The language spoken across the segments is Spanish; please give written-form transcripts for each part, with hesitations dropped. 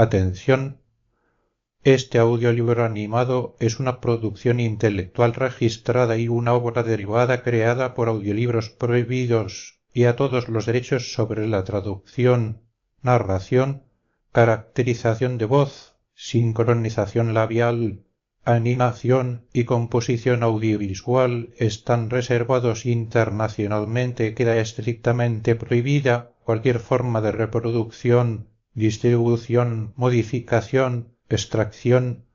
Atención. Este audiolibro animado es una producción intelectual registrada y una obra derivada creada por Audiolibros Prohibidos y a todos los derechos sobre la traducción, narración, caracterización de voz, sincronización labial, animación y composición audiovisual están reservados internacionalmente. Queda estrictamente prohibida cualquier forma de reproducción, distribución, modificación, extracción,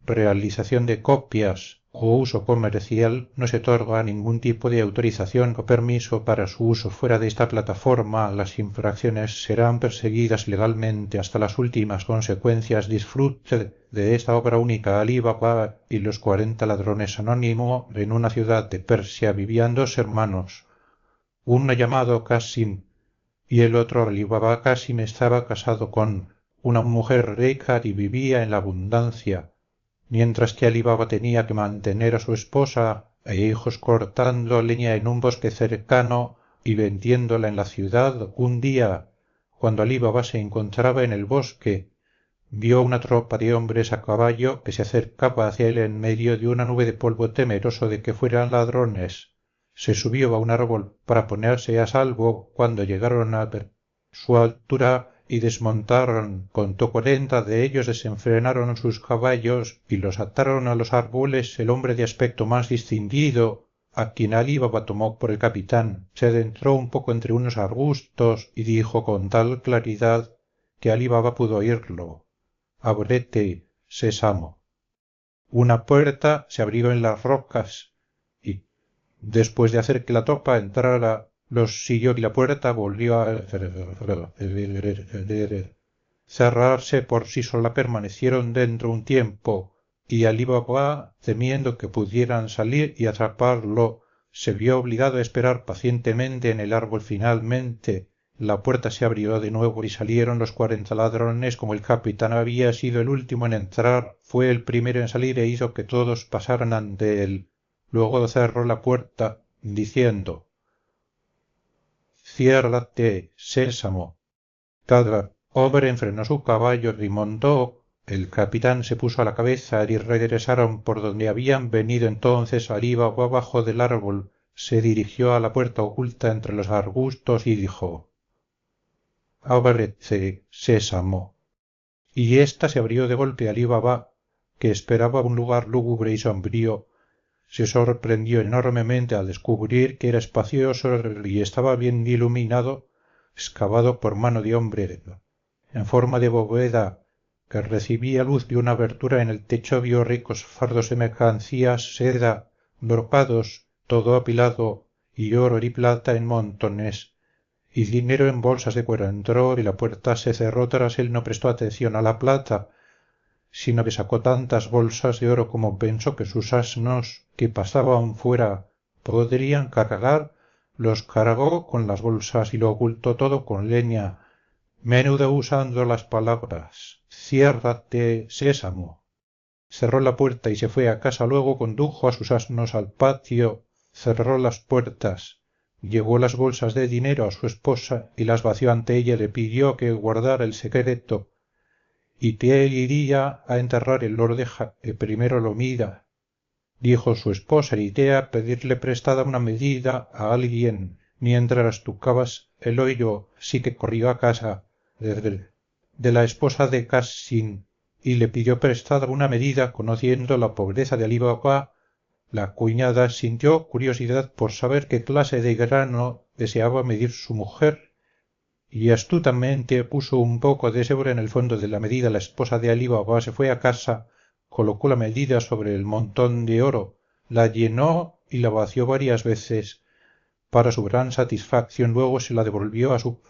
realización de copias o uso comercial. No se otorga ningún tipo de autorización o permiso para su uso fuera de esta plataforma. Las infracciones serán perseguidas legalmente hasta las últimas consecuencias. Disfrute de esta obra única. Alí Baba y los 40 ladrones. Anónimo. En una ciudad de Persia vivían dos hermanos, uno llamado Casim y el otro Alí Baba. Casim estaba casado con una mujer rica y vivía en la abundancia, mientras que Alí Baba tenía que mantener a su esposa e hijos cortando leña en un bosque cercano y vendiéndola en la ciudad. Un día, cuando Alí Baba se encontraba en el bosque, vio una tropa de hombres a caballo que se acercaba hacia él en medio de una nube de polvo. Temeroso de que fueran ladrones, se subió a un árbol para ponerse a salvo. Cuando llegaron a ver su altura y desmontaron, contó 40 de ellos, desenfrenaron sus caballos y los ataron a los árboles. El hombre de aspecto más distinguido, a quien Alí Baba tomó por el capitán, se adentró un poco entre unos arbustos y dijo con tal claridad que Alí Baba pudo oírlo: «Ábrete, sésamo». Una puerta se abrió en las rocas y, después de hacer que la tropa entrara, los siguió, y la puerta volvió a cerrarse por sí sola. Permanecieron dentro un tiempo y Alí Baba, temiendo que pudieran salir y atraparlo, se vio obligado a esperar pacientemente en el árbol. Finalmente la puerta se abrió de nuevo y salieron los 40 ladrones. Como el capitán había sido el último en entrar, fue el primero en salir e hizo que todos pasaran ante él. Luego cerró la puerta diciendo: «Ciérrate, sésamo». Cada hombre enfrenó su caballo y montó. El capitán se puso a la cabeza y regresaron por donde habían venido. Entonces Alí Baba bajó del árbol, se dirigió a la puerta oculta entre los arbustos y dijo: «Ábrete, sésamo». Y ésta se abrió de golpe. Alí Baba, que esperaba un lugar lúgubre y sombrío, se sorprendió enormemente al descubrir que era espacioso y estaba bien iluminado, excavado por mano de hombre. En forma de bóveda que recibía luz de una abertura en el techo, vio ricos fardos de mercancías, seda, brocados, todo apilado, y oro y plata en montones, y dinero en bolsas de cuero. Entró y la puerta se cerró tras él. No prestó atención a la plata, sino que sacó tantas bolsas de oro como pensó que sus asnos que pasaban fuera podrían cargar. Los cargó con las bolsas y lo ocultó todo con leña, menudo usando las palabras: «Ciérrate, sésamo». Cerró la puerta y se fue a casa. Luego condujo a sus asnos al patio, cerró las puertas, llevó las bolsas de dinero a su esposa y las vació ante ella. Le pidió que guardara el secreto y que él iría a enterrar el oro que primero lo mida. Dijo su esposa: «Iré a pedirle prestada una medida a alguien mientras tú cavas el hoyo». Así que corrió a casa de la esposa de Casim y le pidió prestada una medida. Conociendo la pobreza de Alí Baba, la cuñada sintió curiosidad por saber qué clase de grano deseaba medir su mujer, y astutamente puso un poco de sebo en el fondo de la medida. La esposa de Alí Baba se fue a casa, colocó la medida sobre el montón de oro, la llenó y la vació varias veces, para su gran satisfacción. Luego se la devolvió a su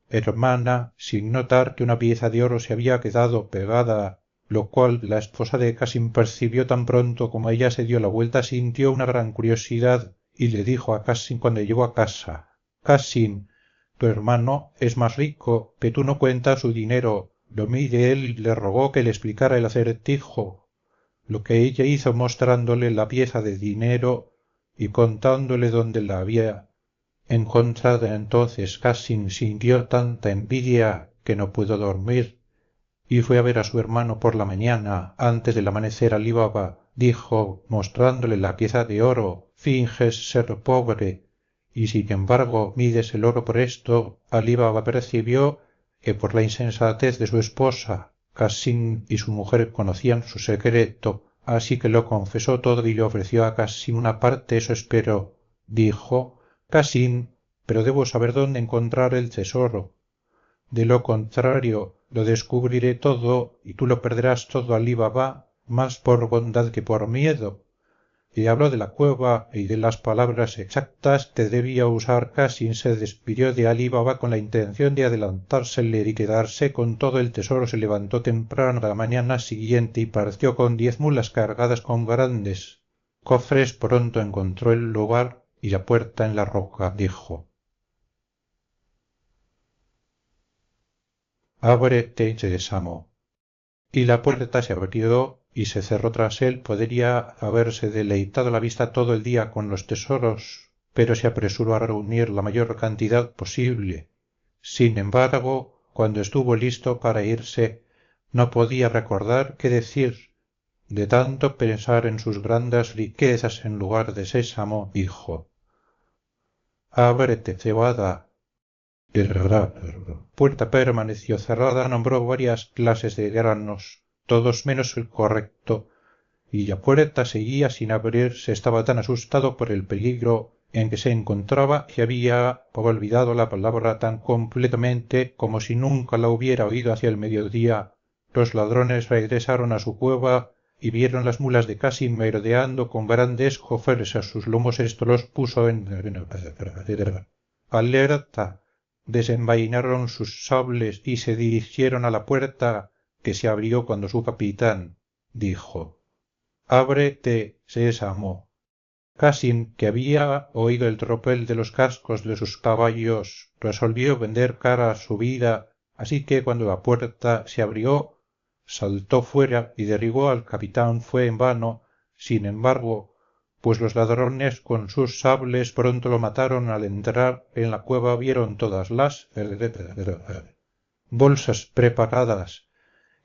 hermana, sin notar que una pieza de oro se había quedado pegada, lo cual la esposa de Casim percibió tan pronto como ella se dio la vuelta. Sintió una gran curiosidad y le dijo a Casim cuando llegó a casa: «Casim, tu hermano es más rico, que tú no cuentas su dinero». Lo mire él y le rogó que le explicara el acertijo, lo que ella hizo mostrándole la pieza de dinero y contándole dónde la había encontrado. Entonces Casim sintió tanta envidia que no pudo dormir, y fue a ver a su hermano por la mañana antes del amanecer. Alí Baba dijo, mostrándole la pieza de oro: finges ser pobre, y sin embargo mides el oro por esto. Alí Baba percibió que por la insensatez de su esposa Cassim y su mujer conocían su secreto, así que lo confesó todo y le ofreció a Cassim una parte. Eso espero, dijo Cassim, pero debo saber dónde encontrar el tesoro. De lo contrario lo descubriré todo y tú lo perderás todo, Alí Baba, más por bondad que por miedo. Y habló de la cueva y de las palabras exactas que debía usar. Cassim se despidió de Alí Baba con la intención de adelantársele y quedarse con todo el tesoro. Se levantó temprano a la mañana siguiente y partió con 10 mulas cargadas con grandes cofres. Pronto encontró el lugar y la puerta en la roca. Dijo: ábrete, Sésamo. Y la puerta se abrió y se cerró tras él. Podría haberse deleitado la vista todo el día con los tesoros, pero se apresuró a reunir la mayor cantidad posible. Sin embargo, cuando estuvo listo para irse, no podía recordar qué decir. De tanto pensar en sus grandes riquezas en lugar de Sésamo, dijo: ábrete, cebada. Puerta permaneció cerrada. Nombró varias clases de granos, todos menos el correcto, y la puerta seguía sin abrirse. Estaba tan asustado por el peligro en que se encontraba que había olvidado la palabra tan completamente como si nunca la hubiera oído. Hacia el mediodía los ladrones regresaron a su cueva y vieron las mulas de Cassim merodeando con grandes cofres a sus lomos. Esto los puso en alerta. Desenvainaron sus sables y se dirigieron a la puerta, que se abrió cuando su capitán dijo: ábrete, Sésamo. Cassim, que había oído el tropel de los cascos de sus caballos, resolvió vender cara a su vida, así que cuando la puerta se abrió, saltó fuera y derribó al capitán. Fue en vano, sin embargo, pues los ladrones con sus sables pronto lo mataron. Al entrar en la cueva vieron todas las bolsas preparadas,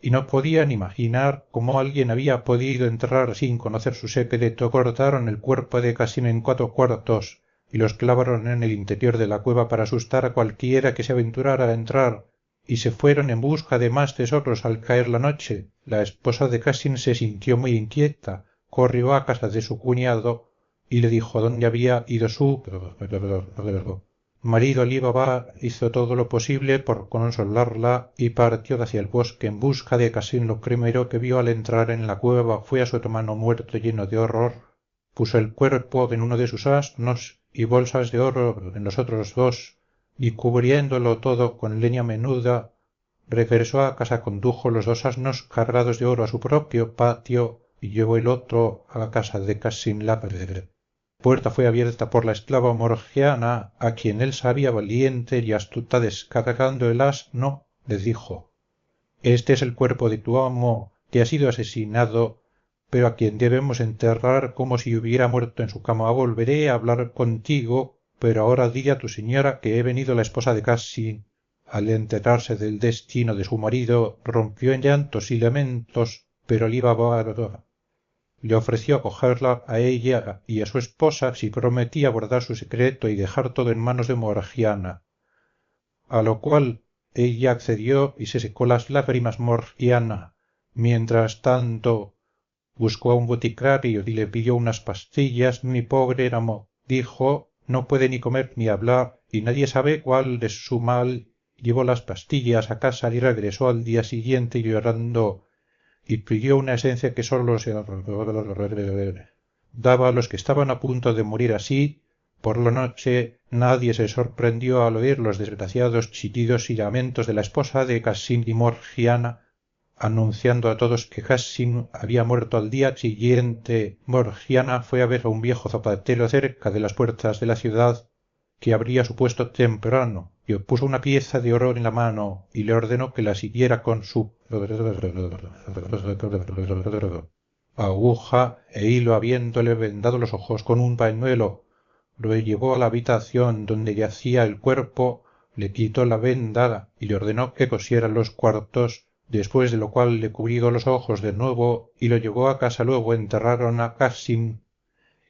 y no podían imaginar cómo alguien había podido entrar sin conocer su secreto. Cortaron el cuerpo de Cassim en 4 cuartos y los clavaron en el interior de la cueva para asustar a cualquiera que se aventurara a entrar, y se fueron en busca de más tesoros. Al caer la noche, la esposa de Cassim se sintió muy inquieta. Corrió a casa de su cuñado y le dijo dónde había ido su marido. Alí Baba hizo todo lo posible por consolarla y partió hacia el bosque en busca de Cassim. Lo primero que vio al entrar en la cueva fue a su hermano muerto. Lleno de horror, puso el cuerpo en uno de sus asnos y bolsas de oro en los otros dos, y cubriéndolo todo con leña menuda, regresó a casa. Condujo los 2 asnos cargados de oro a su propio patio y llevó el otro a la casa de Cassim. La puerta fue abierta por la esclava Morgiana, a quien él sabía valiente y astuta. Descargando el asno, le dijo: este es el cuerpo de tu amo, que ha sido asesinado, pero a quien debemos enterrar como si hubiera muerto en su cama. Volveré a hablar contigo, pero ahora di a tu señora que he venido. La esposa de Cassim, al enterarse del destino de su marido, rompió en llantos y lamentos, pero Alí Baba le ofreció acogerla a ella y a su esposa si prometía guardar su secreto y dejar todo en manos de Morgiana, a lo cual ella accedió y se secó las lágrimas. Morgiana, mientras tanto, buscó a un boticario y le pidió unas pastillas. Mi pobre amo, dijo, no puede ni comer ni hablar y nadie sabe cuál es su mal. Llevó las pastillas a casa y regresó al día siguiente llorando, y pidió una esencia que sólo se daba a los que estaban a punto de morir. Así, por la noche, nadie se sorprendió al oír los desgraciados chillidos y lamentos de la esposa de Cassim y Morgiana, anunciando a todos que Cassim había muerto. Al día siguiente, Morgiana fue a ver a un viejo zapatero cerca de las puertas de la ciudad, que abría su puesto temprano, y puso una pieza de oro en la mano y le ordenó que la siguiera con su aguja e hilo. Habiéndole vendado los ojos con un pañuelo, lo llevó a la habitación donde yacía el cuerpo, le quitó la venda y le ordenó que cosiera los cuartos después de lo cual le cubrió los ojos de nuevo y lo llevó a casa. Luego enterraron a Cassim,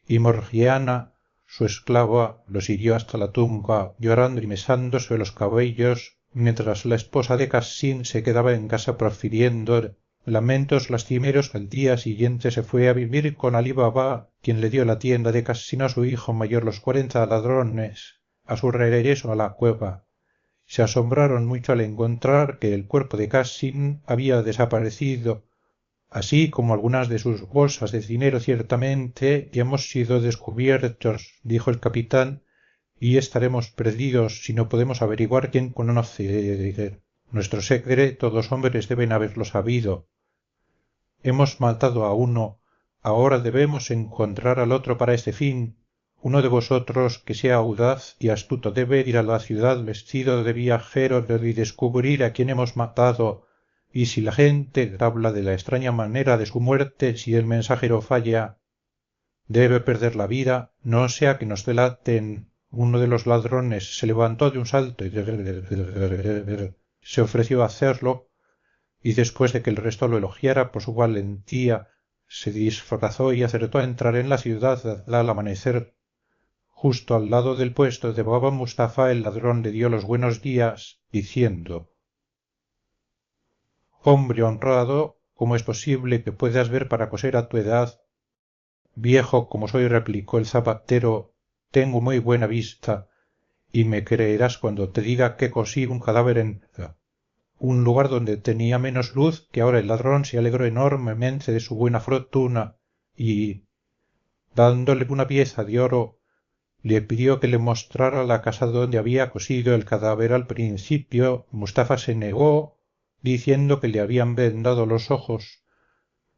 y Morgiana, su esclava, los hirió hasta la tumba, llorando y mesándose los cabellos, mientras la esposa de Cassim se quedaba en casa profiriendo lamentos lastimeros. Al día siguiente se fue a vivir con Alí Baba, quien le dio la tienda de Cassim a su hijo mayor. Los 40 ladrones, a su regreso a la cueva, se asombraron mucho al encontrar que el cuerpo de Cassim había desaparecido, así como algunas de sus bolsas de dinero. Ciertamente hemos sido descubiertos, dijo el capitán, y estaremos perdidos si no podemos averiguar quién conoce nuestro secreto. 2 hombres deben haberlo sabido. Hemos matado a uno, ahora debemos encontrar al otro para este fin. Uno de vosotros, que sea audaz y astuto, debe ir a la ciudad vestido de viajero y descubrir a quién hemos matado, y si la gente habla de la extraña manera de su muerte, si el mensajero falla, debe perder la vida, no sea que nos delaten. Uno de los ladrones se levantó de un salto y se ofreció a hacerlo, y después de que el resto lo elogiara por su valentía, se disfrazó y acertó a entrar en la ciudad al amanecer. Justo al lado del puesto de Baba Mustafá el ladrón le dio los buenos días, diciendo: «Hombre honrado, ¿cómo es posible que puedas ver para coser a tu edad?» «Viejo como soy», replicó el zapatero, «tengo muy buena vista, y me creerás cuando te diga que cosí un cadáver en un lugar donde tenía menos luz, que ahora el ladrón se alegró enormemente de su buena fortuna y, dándole una pieza de oro, le pidió que le mostrara la casa donde había cosido el cadáver. Al principio Mustafá se negó, diciendo que le habían vendado los ojos,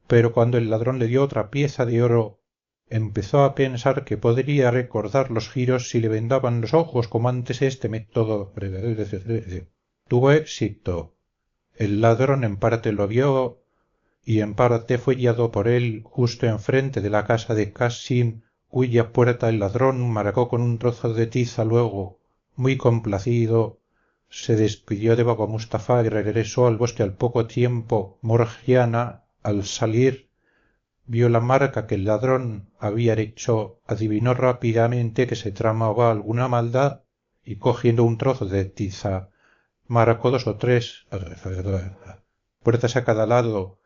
pero cuando el ladrón le dio otra pieza de oro, empezó a pensar que podría recordar los giros si le vendaban los ojos, como antes. Este método tuvo éxito. El ladrón en parte lo vio y en parte fue guiado por él. Justo enfrente de la casa de Cassim, cuya puerta el ladrón marcó con un trozo de tiza. Luego, muy complacido, se despidió de Baba Mustafá y regresó al bosque. Al poco tiempo, Morgiana, al salir, vio la marca que el ladrón había hecho, adivinó rápidamente que se tramaba alguna maldad, y cogiendo un trozo de tiza, marcó 2 o 3 puertas a cada lado,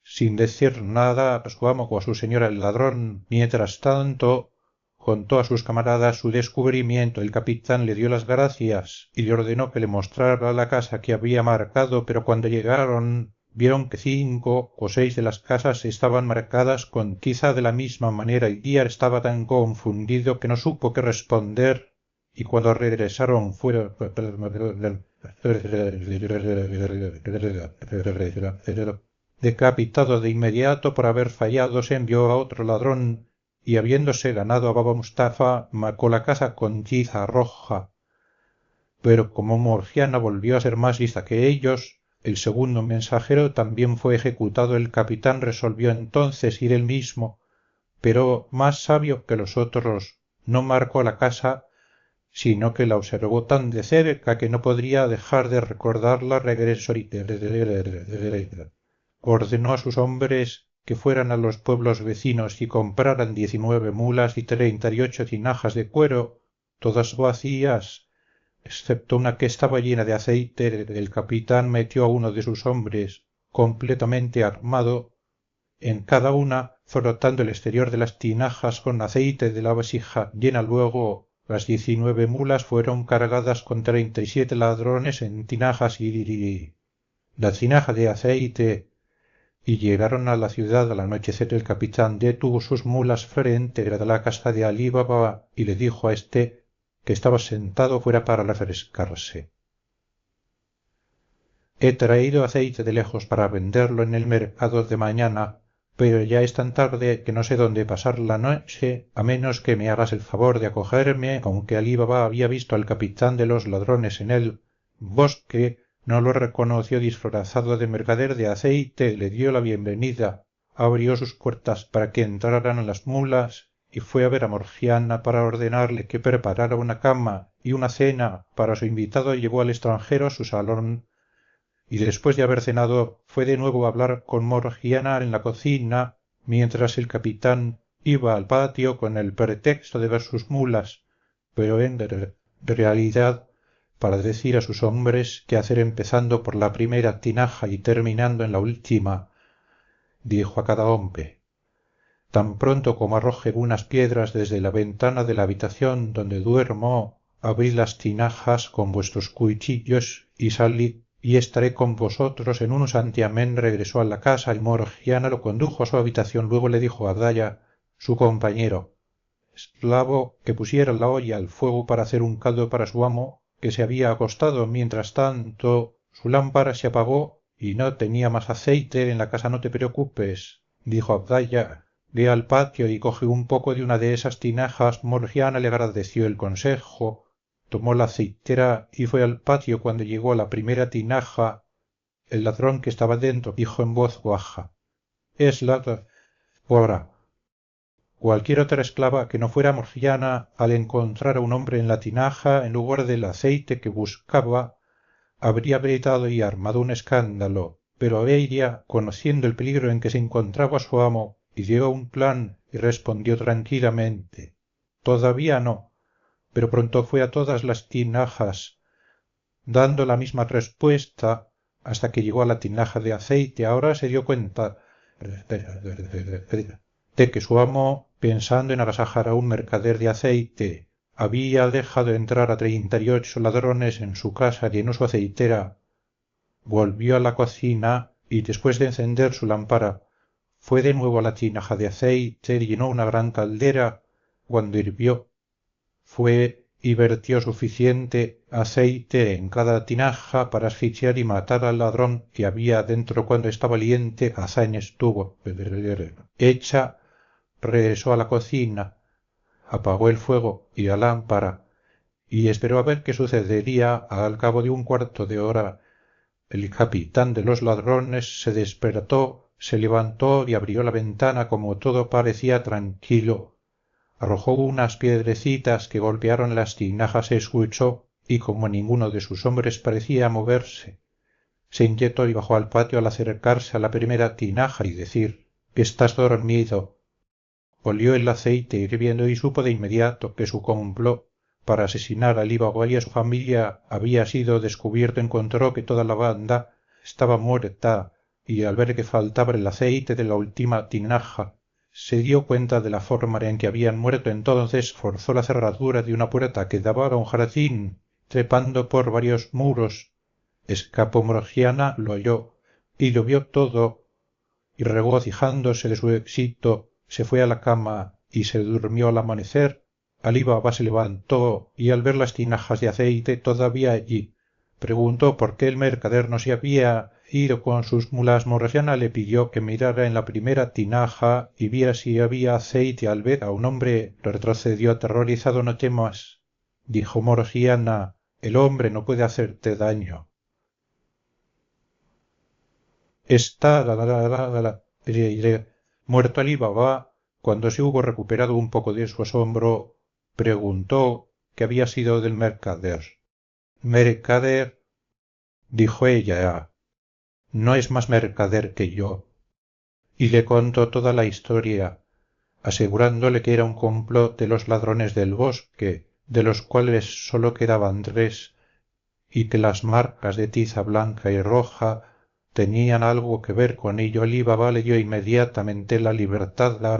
sin decir nada a su amo o a su señora. El ladrón, mientras tanto, contó a sus camaradas su descubrimiento. El capitán le dio las gracias y le ordenó que le mostrara la casa que había marcado, pero cuando llegaron vieron que 5 o 6 de las casas estaban marcadas con tiza de la misma manera. El guía estaba tan confundido que no supo qué responder, y cuando regresaron fueron decapitado de inmediato por haber fallado. Se envió a otro ladrón y, habiéndose ganado a Baba Mustafá, marcó la casa con tiza roja. Pero como Morgiana volvió a ser más lista que ellos, el segundo mensajero también fue ejecutado. El capitán resolvió entonces ir él mismo, pero más sabio que los otros, no marcó la casa, sino que la observó tan de cerca que no podría dejar de recordarla. Regresó y ordenó a sus hombres que fueran a los pueblos vecinos y compraran 19 mulas y 38 tinajas de cuero, todas vacías, excepto una que estaba llena de aceite. El capitán metió a uno de sus hombres, completamente armado, en cada una, frotando el exterior de las tinajas con aceite de la vasija llena. Luego las 19 mulas fueron cargadas con 37 ladrones en tinajas y la tinaja de aceite, y llegaron a la ciudad. Al anochecer el capitán detuvo sus mulas frente de la casa de Alí Baba y le dijo a éste, que estaba sentado fuera para refrescarse: «He traído aceite de lejos para venderlo en el mercado de mañana, pero ya es tan tarde que no sé dónde pasar la noche, a menos que me hagas el favor de acogerme». Aunque Alí Baba había visto al capitán de los ladrones en el bosque, no lo reconoció. Disfrazado de mercader de aceite, le dio la bienvenida, abrió sus puertas para que entraran las mulas y fue a ver a Morgiana para ordenarle que preparara una cama y una cena para su invitado. Llevó al extranjero a su salón y después de haber cenado fue de nuevo a hablar con Morgiana en la cocina, mientras el capitán iba al patio con el pretexto de ver sus mulas, pero en realidad para decir a sus hombres qué hacer empezando por la primera tinaja y terminando en la última. Dijo a cada hombre: tan pronto como arroje unas piedras desde la ventana de la habitación donde duermo, abrid las tinajas con vuestros cuchillos y salid y estaré con vosotros en un santiamén. Regresó a la casa y Morgiana lo condujo a su habitación. Luego le dijo a Abdalla, su compañero esclavo, que pusiera la olla al fuego para hacer un caldo para su amo, que se había acostado. Mientras tanto su lámpara se apagó y no tenía más aceite en la casa. No te preocupes, dijo Abdalla, ve al patio y coge un poco de una de esas tinajas. Morgiana le agradeció el consejo, tomó la aceitera y fue al patio. Cuando llegó a la primera tinaja, el ladrón que estaba dentro dijo en voz baja: es la ahora. Cualquier otra esclava que no fuera Morgiana, al encontrar a un hombre en la tinaja en lugar del aceite que buscaba, habría gritado y armado un escándalo, pero ella, conociendo el peligro en que se encontraba su amo, ideó un plan y respondió tranquilamente: todavía no, pero pronto fue a todas las tinajas dando la misma respuesta hasta que llegó a la tinaja de aceite. Ahora se dio cuenta de que su amo, pensando en agasajar a un mercader de aceite, había dejado entrar a 38 ladrones en su casa. Llenó su aceitera, volvió a la cocina y después de encender su lámpara fue de nuevo a la tinaja de aceite, llenó una gran caldera. Cuando hirvió, fue y vertió suficiente aceite en cada tinaja para asfixiar y matar al ladrón que había dentro. Cuando está valiente, hazaña estuvo hecha. Regresó a la cocina, apagó el fuego y la lámpara y esperó a ver qué sucedería. Al cabo de un cuarto de hora el capitán de los ladrones se despertó, se levantó y abrió la ventana. Como todo parecía tranquilo, arrojó unas piedrecitas que golpearon las tinajas. Se escuchó, y como ninguno de sus hombres parecía moverse, se inquietó y bajó al patio. Al acercarse a la primera tinaja y decir: estás dormido, olió el aceite hirviendo y supo de inmediato que su complot para asesinar a Alí Baba y a su familia había sido descubierto. Encontró que toda la banda estaba muerta y al ver que faltaba el aceite de la última tinaja se dio cuenta de la forma en que habían muerto. Entonces forzó la cerradura de una puerta que daba a un jardín, trepando por varios muros. Escapó Morgiana, lo halló y lo vio todo, y regocijándose de su éxito se fue a la cama y se durmió. Al amanecer Alí Baba se levantó y al ver las tinajas de aceite todavía allí, preguntó por qué el mercader no se había ido con sus mulas. Morgiana le pidió que mirara en la primera tinaja y viera si había aceite. Al ver a un hombre retrocedió aterrorizado. no temas, dijo Morgiana, el hombre no puede hacerte daño. Está muerto Alí Baba. Cuando se hubo recuperado un poco de su asombro, preguntó qué había sido del mercader. Mercader, dijo ella, no es más mercader que yo. Y le contó toda la historia, asegurándole que era un complot de los ladrones del bosque, de los cuales sólo quedaban 3, y que las marcas de tiza blanca y roja tenían algo que ver con ello. Alí Baba le dio inmediatamente la libertad a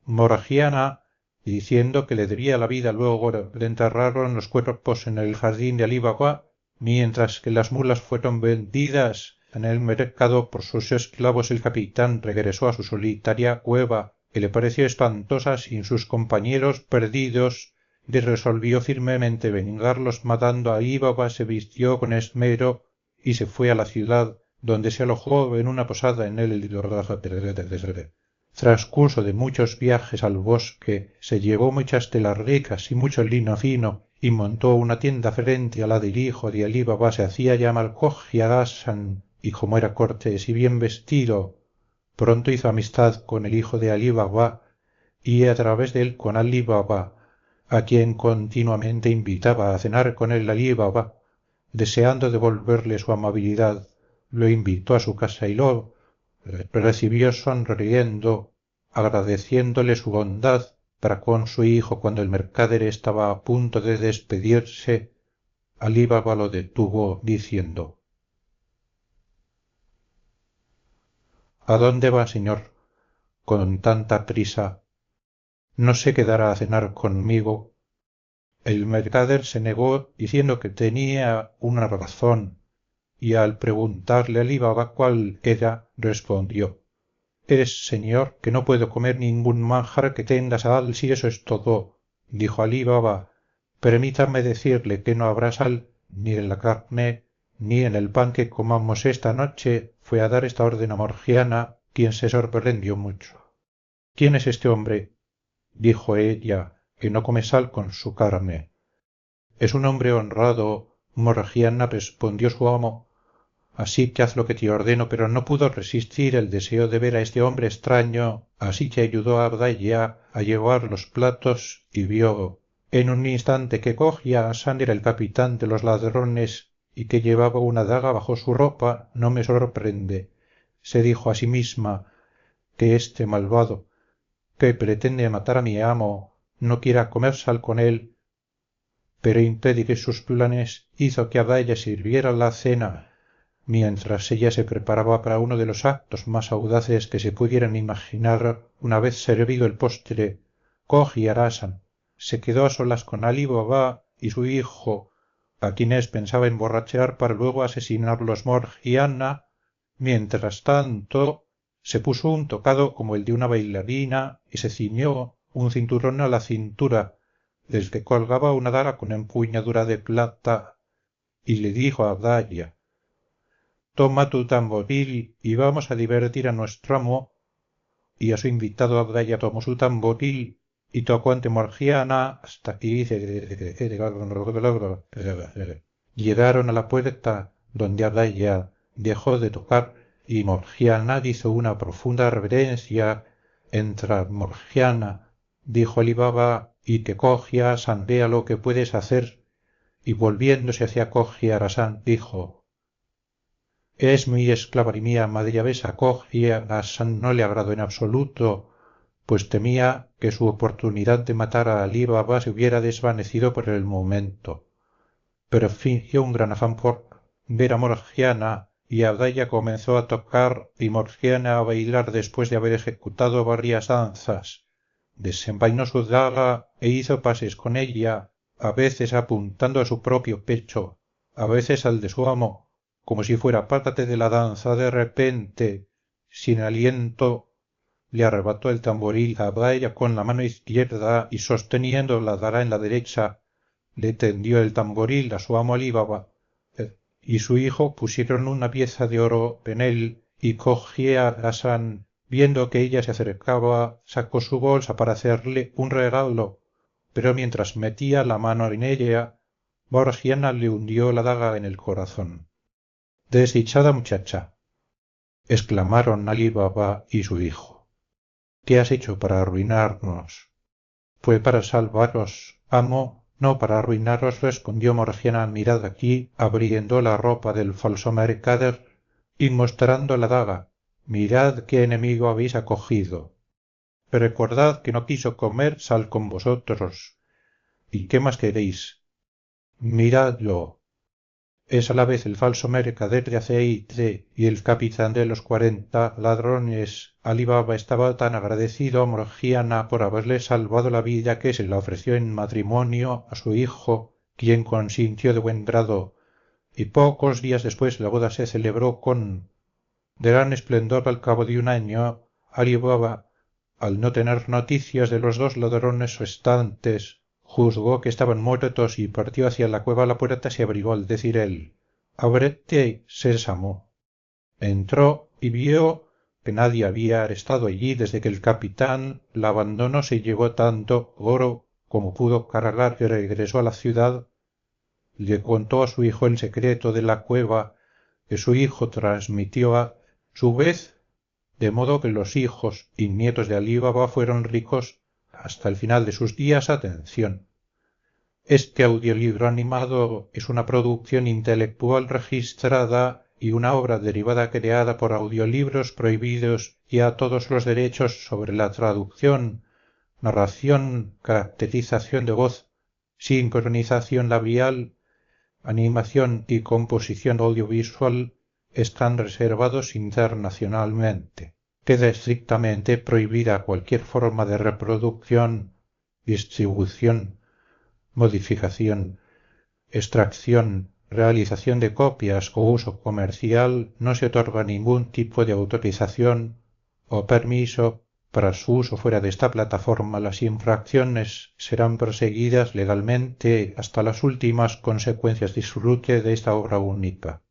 Morgiana, diciendo que le debía la vida. Luego le enterraron los cuerpos en el jardín de Alí Baba, mientras que las mulas fueron vendidas en el mercado por sus esclavos. El capitán regresó a su solitaria cueva, que le pareció espantosa sin sus compañeros perdidos, y resolvió firmemente vengarlos matando a Alí Baba. Se vistió con esmero y se fue a la ciudad, donde se alojó en una posada en el transcurso de muchos viajes al bosque. Se llevó muchas telas ricas y mucho lino fino, y montó una tienda frente a la del hijo de Alí Baba. Se hacía llamar Cogia Ghassan, y como era cortés y bien vestido, pronto hizo amistad con el hijo de Alí Baba y a través de él con Alí Baba, a quien continuamente invitaba a cenar con él. Alí Baba deseando devolverle su amabilidad, lo invitó a su casa y lo recibió sonriendo, agradeciéndole su bondad para con su hijo. Cuando el mercader estaba a punto de despedirse, Alí Baba lo detuvo diciendo: ¿A dónde va, señor, con tanta prisa? ¿No se quedará a cenar conmigo? El mercader se negó diciendo que tenía una razón, y al preguntarle Alí Baba cuál era, respondió: «Es, señor, que no puedo comer ningún manjar que tenga sal, si eso es todo». Dijo Alí Baba: «Permítame decirle que no habrá sal ni en la carne ni en el pan que comamos esta noche». Fue a dar esta orden a Morgiana, quien se sorprendió mucho. «¿Quién es este hombre?», dijo ella, «que no come sal con su carne». «Es un hombre honrado, Morgiana», respondió su amo, «así que haz lo que te ordeno». Pero no pudo resistir el deseo de ver a este hombre extraño, así que ayudó a Abdalla a llevar los platos y vio en un instante que Cogia Hassan era el capitán de los ladrones y que llevaba una daga bajo su ropa. «No me sorprende», se dijo a sí misma, «que este malvado, que pretende matar a mi amo, no quiera comer sal con él». Pero impedir sus planes hizo que Abdalla sirviera la cena. Mientras ella se preparaba para uno de los actos más audaces que se pudieran imaginar, una vez servido el postre, Cogia Hassan se quedó a solas con Alí Baba y su hijo, a quienes pensaba emborrachar para luego asesinarlos Morgiana. Mientras tanto, se puso un tocado como el de una bailarina y se ciñó un cinturón a la cintura, del que colgaba una daga con empuñadura de plata, y le dijo a Abdalla: «Toma tu tamboril y vamos a divertir a nuestro amo». Y a su invitado Abdalla tomó su tamboril y tocó ante Morgiana hasta que llegaron a la puerta, donde Abdalla dejó de tocar y Morgiana hizo una profunda reverencia. «Entra, Morgiana», dijo Alí Baba, «y que Cogia Hassan vea lo que puedes hacer». Y volviéndose hacia Cogia Hassan dijo: «Es mi esclava y mi ama de llaves». A Cogia Hassan no le agradó en absoluto, pues temía que su oportunidad de matar a Alí Baba se hubiera desvanecido por el momento. Pero fingió un gran afán por ver a Morgiana, y Abdalla comenzó a tocar y Morgiana a bailar después de haber ejecutado varias danzas. Desenvainó su daga e hizo pases con ella, a veces apuntando a su propio pecho, a veces al de su amo, como si fuera parte de la danza. De repente, sin aliento, le arrebató el tamboril a Abdalla con la mano izquierda y sosteniendo la daga en la derecha, le tendió el tamboril a su amo Alí Baba, y su hijo pusieron una pieza de oro en él, y Cogia Hassan, viendo que ella se acercaba, sacó su bolsa para hacerle un regalo, pero mientras metía la mano en ella, Morgiana le hundió la daga en el corazón. «Desdichada muchacha», exclamaron Alí Baba y su hijo, «¿qué has hecho para arruinarnos?». «Fue para salvaros, amo, no para arruinaros», respondió Morgiana. «Mirad aquí», abriendo la ropa del falso mercader y mostrando la daga, «mirad qué enemigo habéis acogido. Recordad que no quiso comer sal con vosotros. ¿Y qué más queréis? Miradlo. Es a la vez el falso mercader de aceite y el capitán de los 40 ladrones». Alí Baba estaba tan agradecido a Morgiana por haberle salvado la vida que se la ofreció en matrimonio a su hijo, quien consintió de buen grado, y pocos días después la boda se celebró con gran esplendor. Al cabo de un año, Alí Baba, al no tener noticias de los dos ladrones restantes, juzgó que estaban muertos y partió hacia la cueva. La puerta se abrió al decir él: «Ábrete, sésamo». Entró y vio que nadie había estado allí desde que el capitán la abandonó. Se llevó tanto oro como pudo cargar y regresó a la ciudad. Le contó a su hijo el secreto de la cueva, que su hijo transmitió a su vez, de modo que los hijos y nietos de Alí Baba fueron ricos hasta el final de sus días. Atención. Este audiolibro animado es una producción intelectual registrada y una obra derivada creada por Audiolibros Prohibidos y a todos los derechos sobre la traducción, narración, caracterización de voz, sincronización labial, animación y composición audiovisual están reservados internacionalmente. Queda estrictamente prohibida cualquier forma de reproducción, distribución, modificación, extracción, realización de copias o uso comercial. No se otorga ningún tipo de autorización o permiso para su uso fuera de esta plataforma. Las infracciones serán perseguidas legalmente hasta las últimas consecuencias. Disfrute de esta obra única.